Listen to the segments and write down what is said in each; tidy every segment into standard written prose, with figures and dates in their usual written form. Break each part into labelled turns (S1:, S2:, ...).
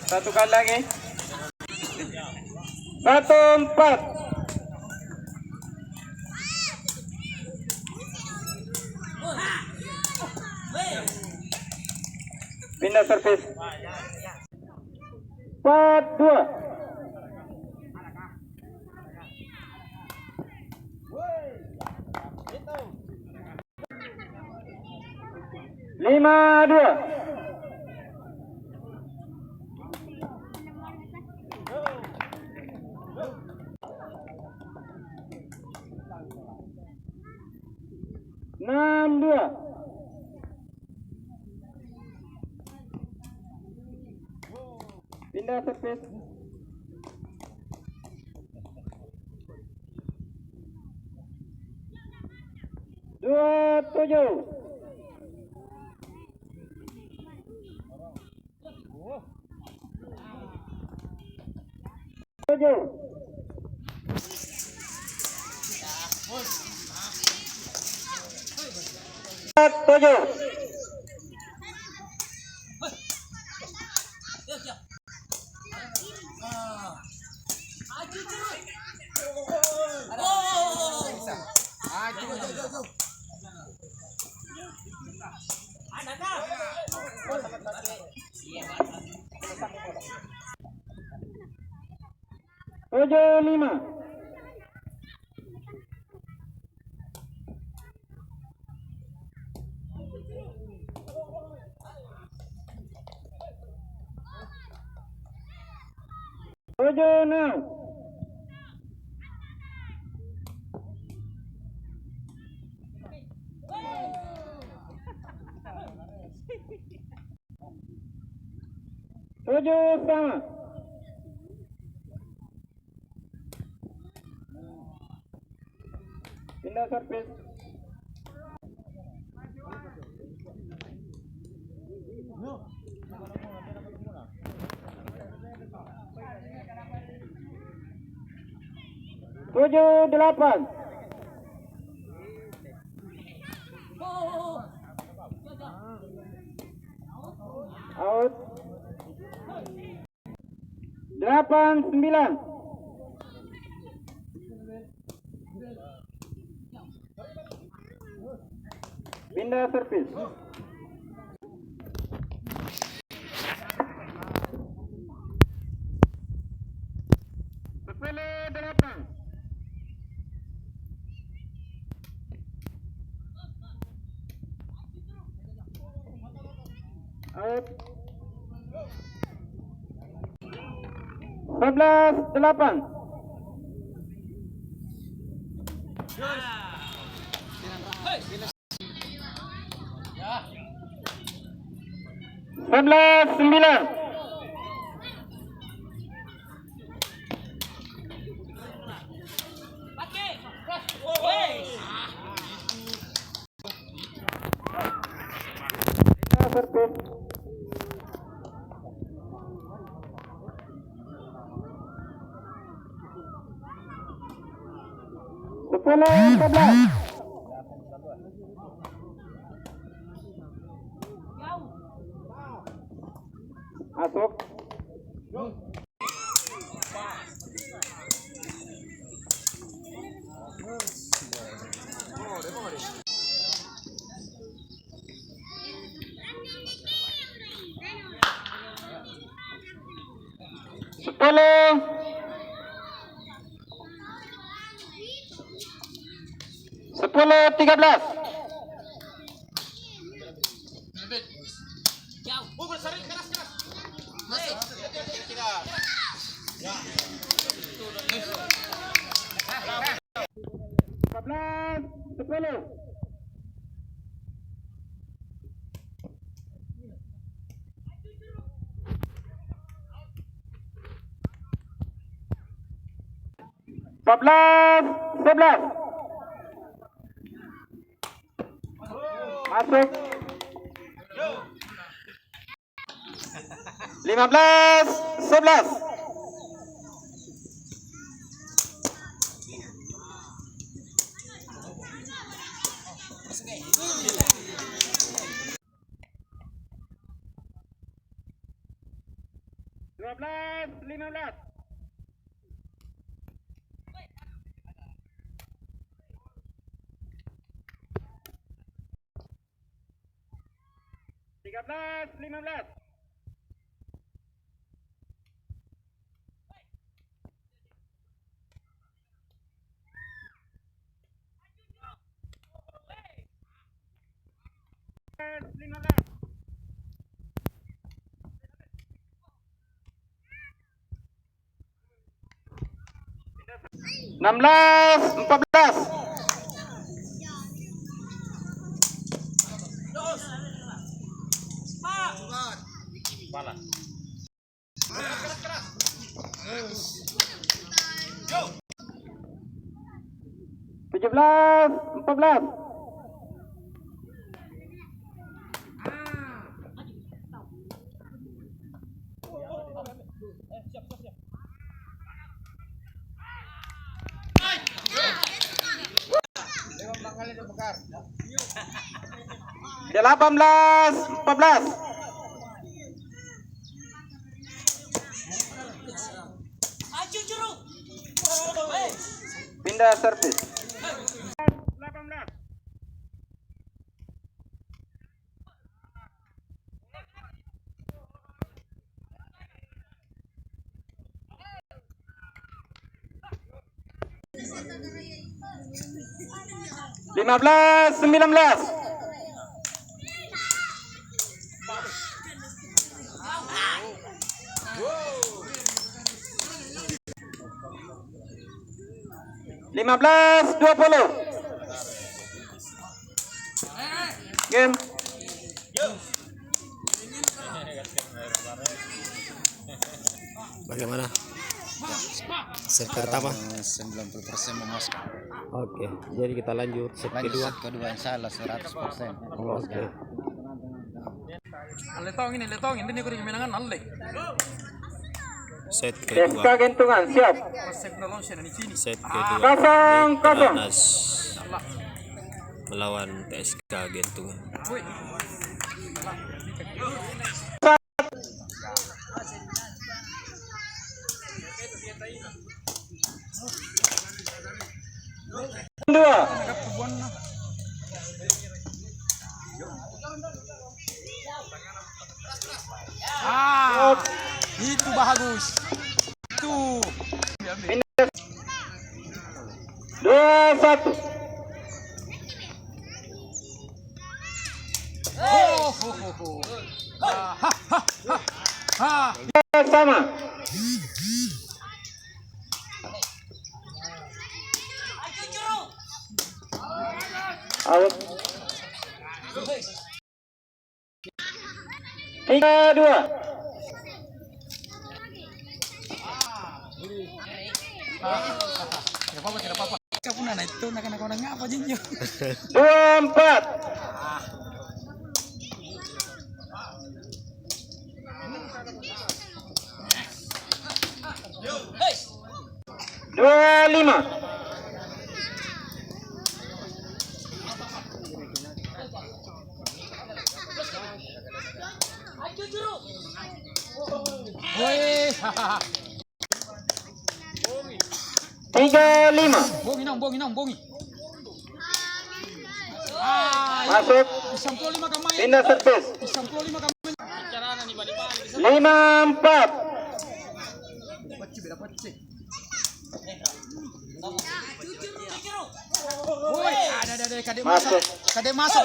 S1: Satu kali lagi. 1-4. Pindah servis. 4-2. 5-2. 6-2. 'Pindah servis. 27. 7. 7. 75. 76. 7 sama. 'Pindah servis. 7-8. Out. 8-9. 'Pindah servis. 10-8. Out. 11-8. 11-9. 10-11. Masuk. Sepuluh. 10-13. Sebelas, 10. Sebelas, 11. Masuk. 15-11. 15-11. belas, 15. Tiga belas, 15. Enam belas, 14. Tujuh belas, 14. Delapan belas, 14. Pindah servis. 18. Lima belas, 19. Lima belas, 20. Game.
S2: Bagaimana? Set pertama
S3: 90% memuaskan.
S2: oke, jadi kita lanjut set kedua.
S3: Set kedua insyaallah 100%.
S2: Oke.
S4: Letong ini ko rin minangan alle.
S2: Set
S1: SK
S2: kedua,
S1: Gentungan siap.
S4: Pasek na lang siya na ni sini.
S2: set kedua
S1: Kosong, kosong.
S2: Perbanas melawan TSK Gentungan.
S4: Uy.
S1: Dua.
S4: Nagkapuan na. Itu bagus. Itu.
S1: Dua, satu. Sama. Out. 3-2.
S4: Tidak apa-apa. Kamu na itu nak ngapa jinyo.
S1: 24. Dua, 5.
S4: Woi.
S1: 3-5.
S4: Bongi.
S1: Masuk.
S4: 95 kamay.
S1: Pindah servis.
S4: 95 kamay.
S1: 5-4.
S4: Woi, ada kadek
S1: Masuk.
S4: masuk.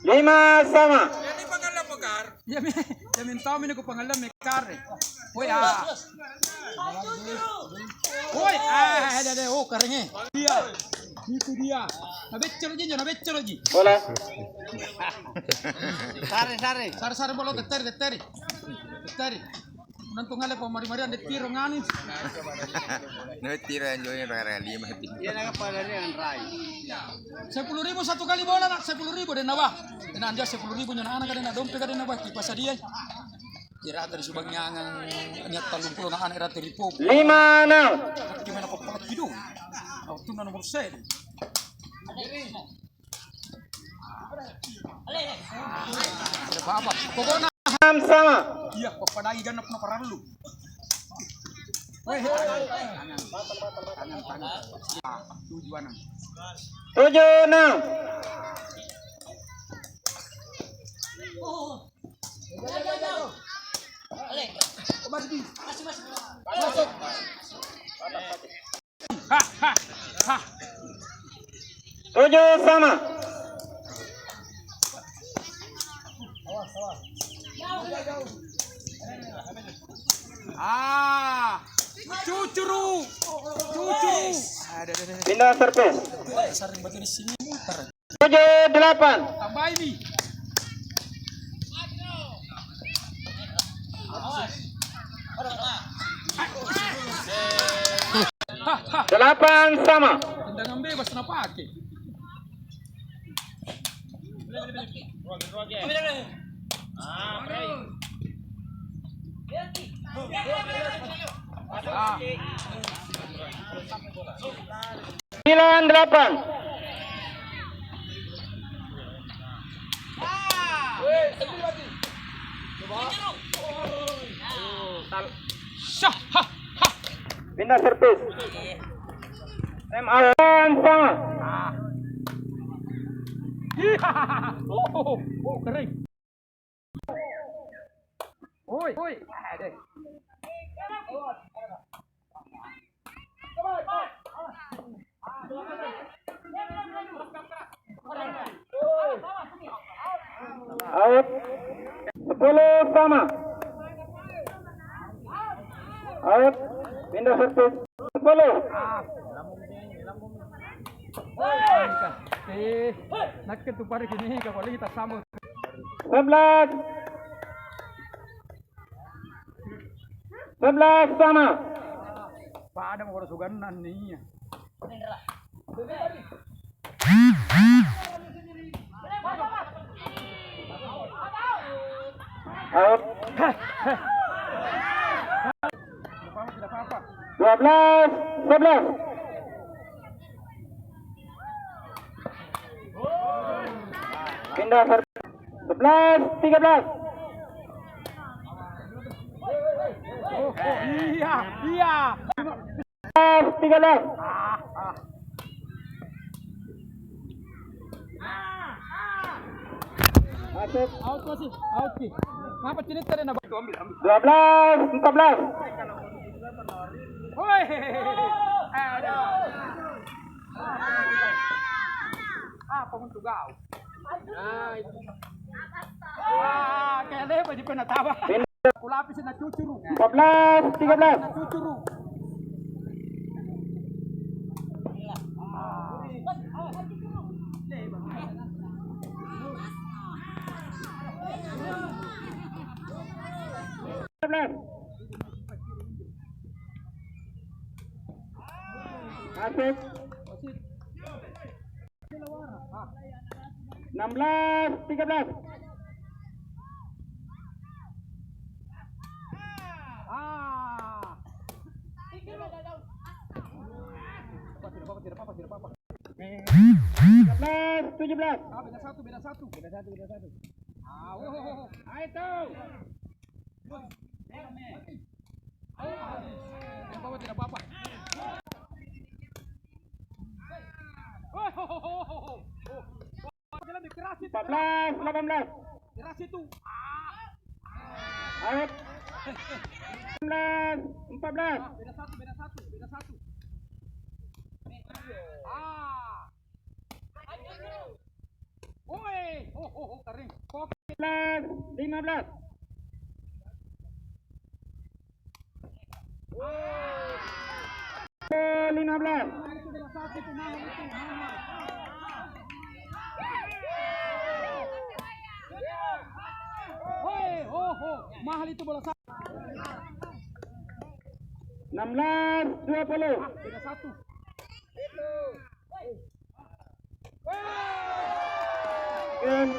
S1: 5 sama.
S4: Ini pangalan mo, Kar? Ya minta mo ko pangalan may Kar. Woi, Woi, ada. Oh, karenge. Dia. Itu dia. Nabecero ji.
S1: Bola.
S4: Sare bolo detteri. Nanti ngale pa mari-mari ande tiro ngani.
S3: No tiro yang join rally mati. Dia nak apa dari dengan rai.
S4: 10.000 satu kali bola nak 10.000 dan nawa. Dan anda 10.000 nyana anak kada na dompe kada na ba kipas dia. Kira dari subang nyangang nyat 30 na anak era teripo.
S1: 5-6.
S4: Gimana kok pakat hidup? Auto na nomor 6. Ada apa? Pokoknya
S1: 6 sama.
S4: iya papadagi ganap na paralo. Weh. Tangan. Tujuan.
S1: 7-6.
S4: Ha ha ha.
S1: 7 sama.
S4: Cucuru. Ada.
S1: Pindah servis.
S4: Sering bagian sini muter.
S1: 7-8.
S4: Tambah ini. Ha.
S1: 8 sama.
S4: Tendangan bebas na pakai. Ah.
S1: 9-8.
S4: Syah. Ha.
S1: Pindah servis. Time out. 8 sama.
S4: Kering. Oi. Ada.
S1: Out. 10 sama. Out. Pindah servis. 10.
S4: Nakketu pare kini ka wali kita sama.
S1: 11 sama.
S4: Pada mau suganan nih.
S1: Out.
S4: Tidak apa-apa.
S1: 12 11. Pindah servis. 11 13.
S4: Iya.
S1: 13. Masuk.
S4: Out masih. Out ki. Apa tinit tadi na ambil.
S1: 12 14.
S4: Woi. Ada. Apa untuk kau? Kayak lepas di penatawa. Kulapis na cucuru.
S1: 14 13.
S4: Na cucuru.
S1: Masuk. 16 13.
S4: Tidak apa-apa.
S1: 17.
S4: Beda satu. Ayo. Tidak apa-apa. Keras itu.
S1: 14 18.
S4: Keras itu.
S1: Out. 19 14.
S4: Beda satu. Oi. Kering.
S1: 15 15.
S4: Mahal itu bola satu.
S1: 16 20.
S4: Beda satu.
S1: Game